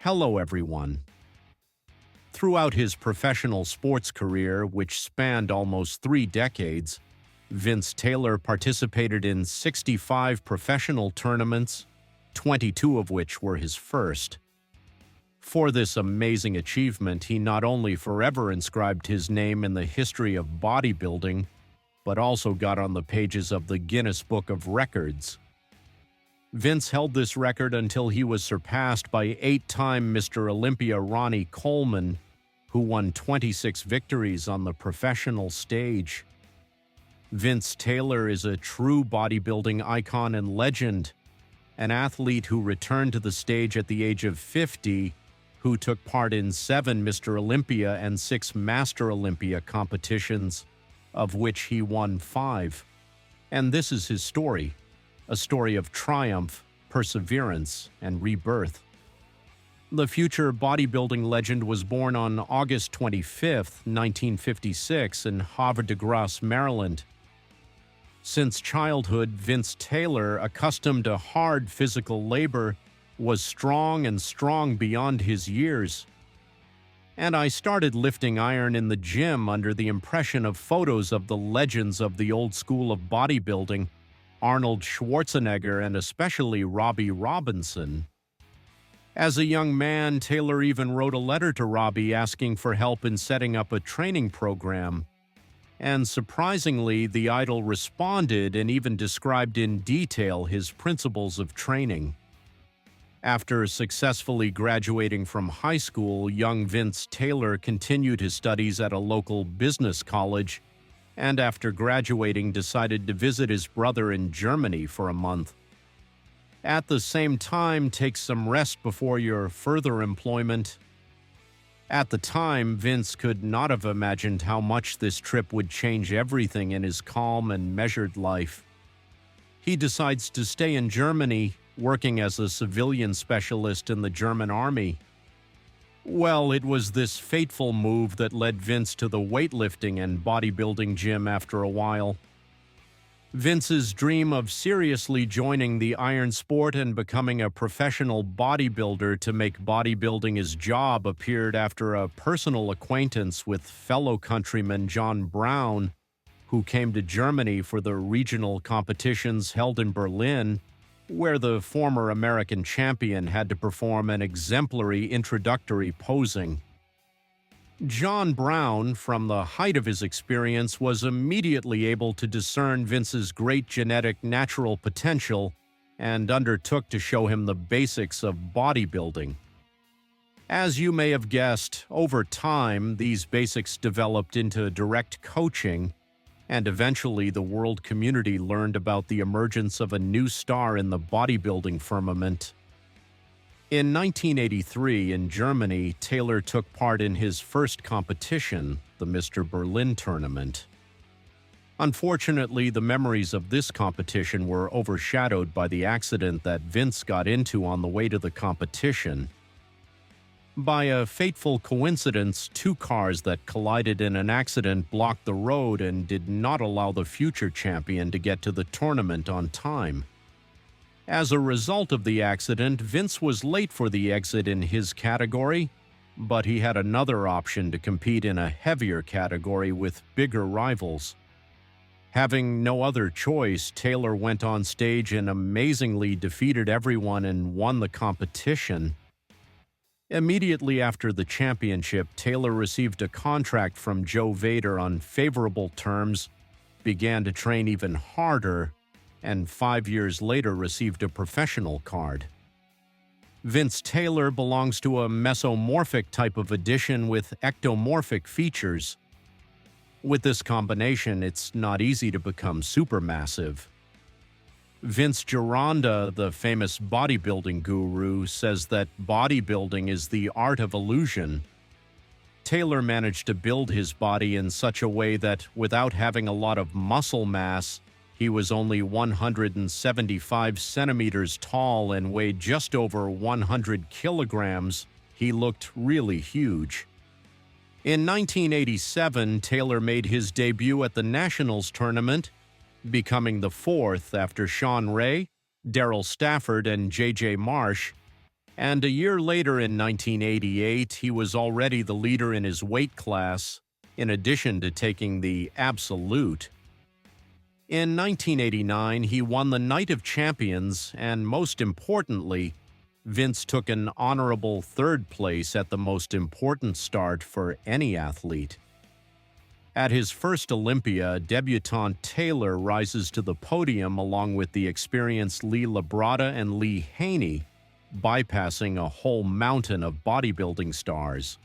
Hello, everyone. Throughout his professional sports career, which spanned almost 3 decades, Vince Taylor participated in 65 professional tournaments, 22 of which were his first. For this amazing achievement, he not only forever inscribed his name in the history of bodybuilding, but also got on the pages of the Guinness Book of Records. Vince held this record until he was surpassed by 8-time Mr. Olympia Ronnie Coleman, who won 26 victories on the professional stage. Vince Taylor is a true bodybuilding icon and legend, an athlete who returned to the stage at the age of 50, who took part in 7 Mr. Olympia and 6 Master Olympia competitions, of which he won 5. And this is his story. A story of triumph, perseverance, and rebirth. The future bodybuilding legend was born on August 25, 1956 in Havre de Grace, Maryland. Since childhood, Vince Taylor, accustomed to hard physical labor, was strong beyond his years. And I started lifting iron in the gym under the impression of photos of the legends of the old school of bodybuilding, Arnold Schwarzenegger, and especially Robbie Robinson. As a young man, Taylor even wrote a letter to Robbie asking for help in setting up a training program. And surprisingly, the idol responded and even described in detail his principles of training. After successfully graduating from high school, young Vince Taylor continued his studies at a local business college, and after graduating decided to visit his brother in Germany for a month. At the same time, take some rest before your further employment. At the time, Vince could not have imagined how much this trip would change everything in his calm and measured life. He decides to stay in Germany, working as a civilian specialist in the German army. Well, it was this fateful move that led Vince to the weightlifting and bodybuilding gym after a while. Vince's dream of seriously joining the iron sport and becoming a professional bodybuilder to make bodybuilding his job appeared after a personal acquaintance with fellow countryman John Brown, who came to Germany for the regional competitions held in Berlin, where the former American champion had to perform an exemplary introductory posing. John Brown, from the height of his experience, was immediately able to discern Vince's great genetic natural potential and undertook to show him the basics of bodybuilding. As you may have guessed, over time, these basics developed into direct coaching, and eventually the world community learned about the emergence of a new star in the bodybuilding firmament. In 1983, in Germany, Taylor took part in his first competition, the Mr. Berlin tournament. Unfortunately, the memories of this competition were overshadowed by the accident that Vince got into on the way to the competition. By a fateful coincidence, 2 cars that collided in an accident blocked the road and did not allow the future champion to get to the tournament on time. As a result of the accident, Vince was late for the exit in his category, but he had another option to compete in a heavier category with bigger rivals. Having no other choice, Taylor went on stage and amazingly defeated everyone and won the competition. Immediately after the championship, Taylor received a contract from Joe Vader on favorable terms, began to train even harder, and 5 years later received a professional card. Vince Taylor belongs to a mesomorphic type of addition with ectomorphic features. With this combination, it's not easy to become supermassive. Vince Gironda, the famous bodybuilding guru, says that bodybuilding is the art of illusion. Taylor managed to build his body in such a way that, without having a lot of muscle mass, he was only 175 centimeters tall and weighed just over 100 kilograms. He looked really huge. In 1987, Taylor made his debut at the Nationals tournament, becoming the 4th after Sean Ray, Darryl Stafford, and J.J. Marsh. And a year later in 1988, he was already the leader in his weight class, in addition to taking the absolute. In 1989, he won the Night of Champions, and most importantly, Vince took an honorable third place at the most important start for any athlete. At his first Olympia, debutante Taylor rises to the podium along with the experienced Lee Labrada and Lee Haney, bypassing a whole mountain of bodybuilding stars.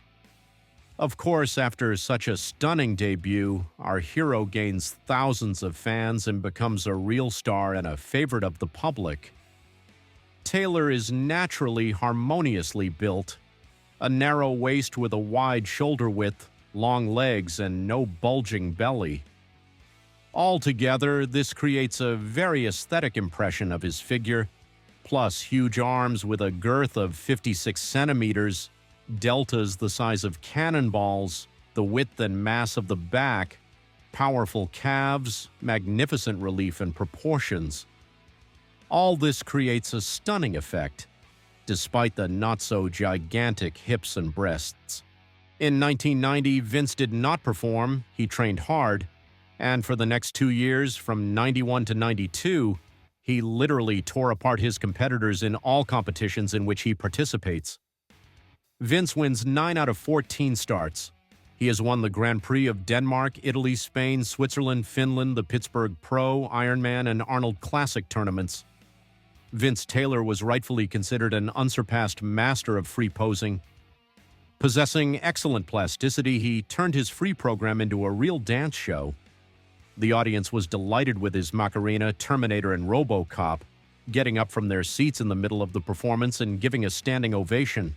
Of course, after such a stunning debut, our hero gains thousands of fans and becomes a real star and a favorite of the public. Taylor is naturally harmoniously built, a narrow waist with a wide shoulder width, long legs, and no bulging belly. Altogether, this creates a very aesthetic impression of his figure, plus huge arms with a girth of 56 centimeters, deltas the size of cannonballs, the width and mass of the back, powerful calves, magnificent relief and proportions. All this creates a stunning effect, despite the not-so-gigantic hips and breasts. In 1990, Vince did not perform, he trained hard, and for the next 2 years, from 91 to 92, he literally tore apart his competitors in all competitions in which he participates. Vince wins 9 out of 14 starts. He has won the Grand Prix of Denmark, Italy, Spain, Switzerland, Finland, the Pittsburgh Pro, Ironman, and Arnold Classic tournaments. Vince Taylor was rightfully considered an unsurpassed master of free posing. Possessing excellent plasticity, he turned his free program into a real dance show. The audience was delighted with his Macarena, Terminator, and RoboCop, getting up from their seats in the middle of the performance and giving a standing ovation.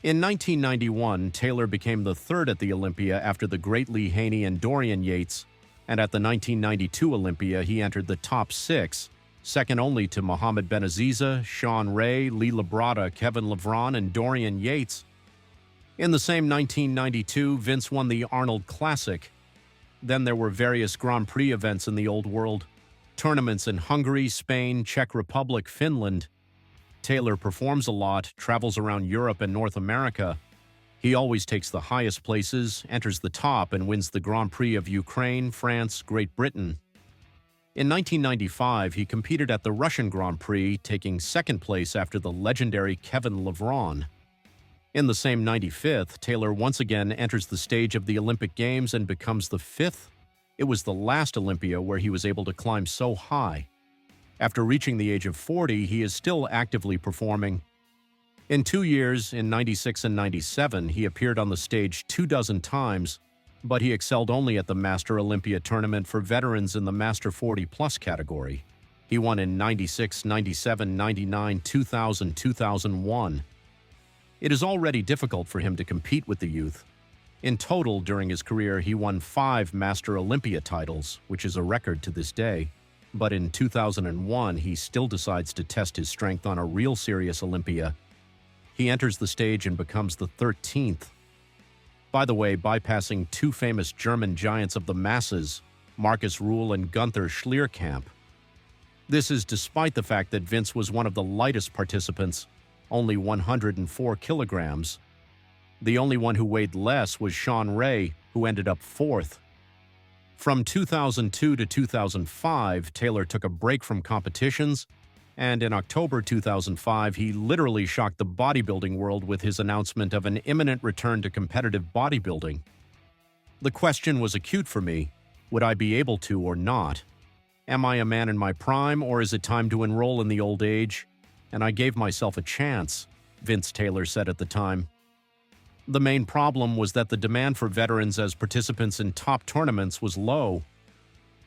In 1991, Taylor became the third at the Olympia after the great Lee Haney and Dorian Yates, and at the 1992 Olympia he entered the top 6, second only to Mohamed Benaziza, Sean Ray, Lee Labrada, Kevin Levron, and Dorian Yates. In the same 1992, Vince won the Arnold Classic. Then there were various Grand Prix events in the Old World, tournaments in Hungary, Spain, Czech Republic, Finland. Taylor performs a lot, travels around Europe and North America. He always takes the highest places, enters the top, and wins the Grand Prix of Ukraine, France, Great Britain. In 1995, he competed at the Russian Grand Prix, taking second place after the legendary Kevin Levron. In the same 95th, Taylor once again enters the stage of the Olympic Games and becomes the 5th. It was the last Olympia where he was able to climb so high. After reaching the age of 40, he is still actively performing. In 2 years, in 96 and 97, he appeared on the stage 24 times, but he excelled only at the Master Olympia tournament for veterans in the Master 40-plus category. He won in 96, 97, 99, 2000, 2001. It is already difficult for him to compete with the youth. In total, during his career, he won 5 Master Olympia titles, which is a record to this day. But in 2001, he still decides to test his strength on a real serious Olympia. He enters the stage and becomes the 13th. By the way, bypassing 2 famous German giants of the masses, Markus Rühl and Gunther Schlierkamp. This is despite the fact that Vince was one of the lightest participants, only 104 kilograms. The only one who weighed less was Sean Ray, who ended up 4th. From 2002 to 2005, Taylor took a break from competitions, and in October 2005, he literally shocked the bodybuilding world with his announcement of an imminent return to competitive bodybuilding. The question was acute for me: would I be able to or not? Am I a man in my prime, or is it time to enroll in the old age? And I gave myself a chance, Vince Taylor said at the time. The main problem was that the demand for veterans as participants in top tournaments was low.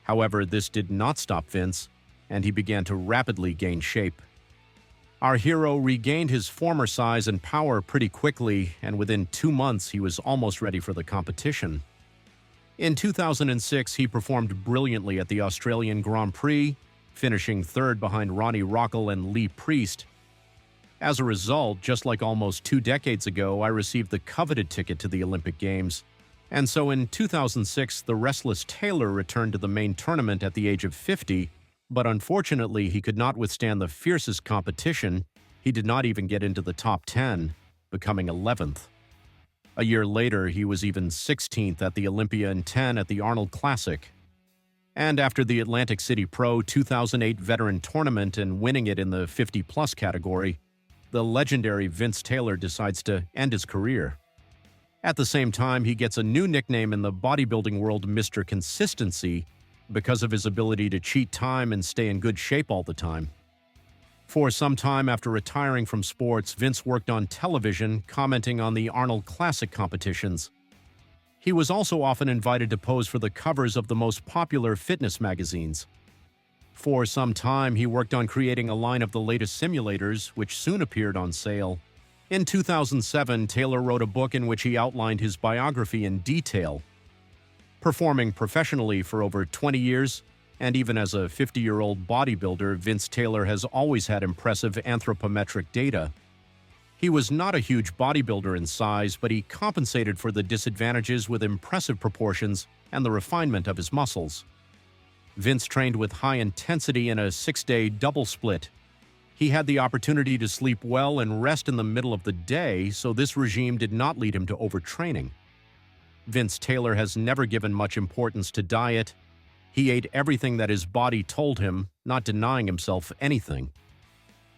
However, this did not stop Vince, and he began to rapidly gain shape. Our hero regained his former size and power pretty quickly, and within 2 months he was almost ready for the competition. In 2006, he performed brilliantly at the Australian Grand Prix, finishing 3rd behind Ronnie Rockall and Lee Priest. As a result, just like almost 2 decades ago, I received the coveted ticket to the Olympic Games. And so in 2006, the restless Taylor returned to the main tournament at the age of 50, but unfortunately he could not withstand the fiercest competition. He did not even get into the top 10, becoming 11th. A year later, he was even 16th at the Olympia and 10 at the Arnold Classic. And after the Atlantic City Pro 2008 Veteran Tournament and winning it in the 50-plus category, the legendary Vince Taylor decides to end his career. At the same time, he gets a new nickname in the bodybuilding world, Mr. Consistency, because of his ability to cheat time and stay in good shape all the time. For some time after retiring from sports, Vince worked on television, commenting on the Arnold Classic competitions. He was also often invited to pose for the covers of the most popular fitness magazines. For some time, he worked on creating a line of the latest simulators, which soon appeared on sale. In 2007, Taylor wrote a book in which he outlined his biography in detail. Performing professionally for over 20 years, and even as a 50-year-old bodybuilder, Vince Taylor has always had impressive anthropometric data. He was not a huge bodybuilder in size, but he compensated for the disadvantages with impressive proportions and the refinement of his muscles. Vince trained with high intensity in a 6-day double split. He had the opportunity to sleep well and rest in the middle of the day, so this regime did not lead him to overtraining. Vince Taylor has never given much importance to diet. He ate everything that his body told him, not denying himself anything.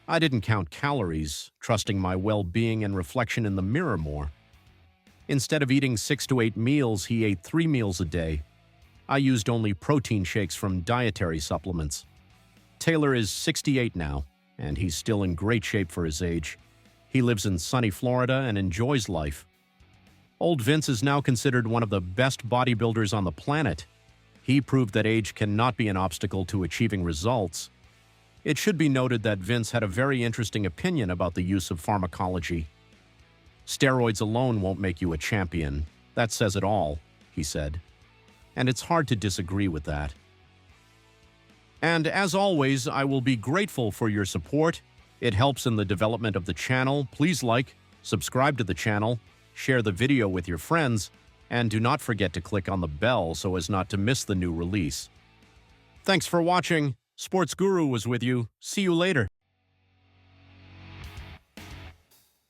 I didn't count calories, trusting my well-being and reflection in the mirror more. Instead of eating 6 to 8 meals, he ate 3 meals a day. I used only protein shakes from dietary supplements. Taylor is 68 now, and he's still in great shape for his age. He lives in sunny Florida and enjoys life. Old Vince is now considered one of the best bodybuilders on the planet. He proved that age cannot be an obstacle to achieving results. It should be noted that Vince had a very interesting opinion about the use of pharmacology. "Steroids alone won't make you a champion. That says it all," he said. And it's hard to disagree with that. And as always, I will be grateful for your support. It helps in the development of the channel. Please like, subscribe to the channel, share the video with your friends, and do not forget to click on the bell so as not to miss the new release. Thanks for watching. Sports Guru was with you. See you later.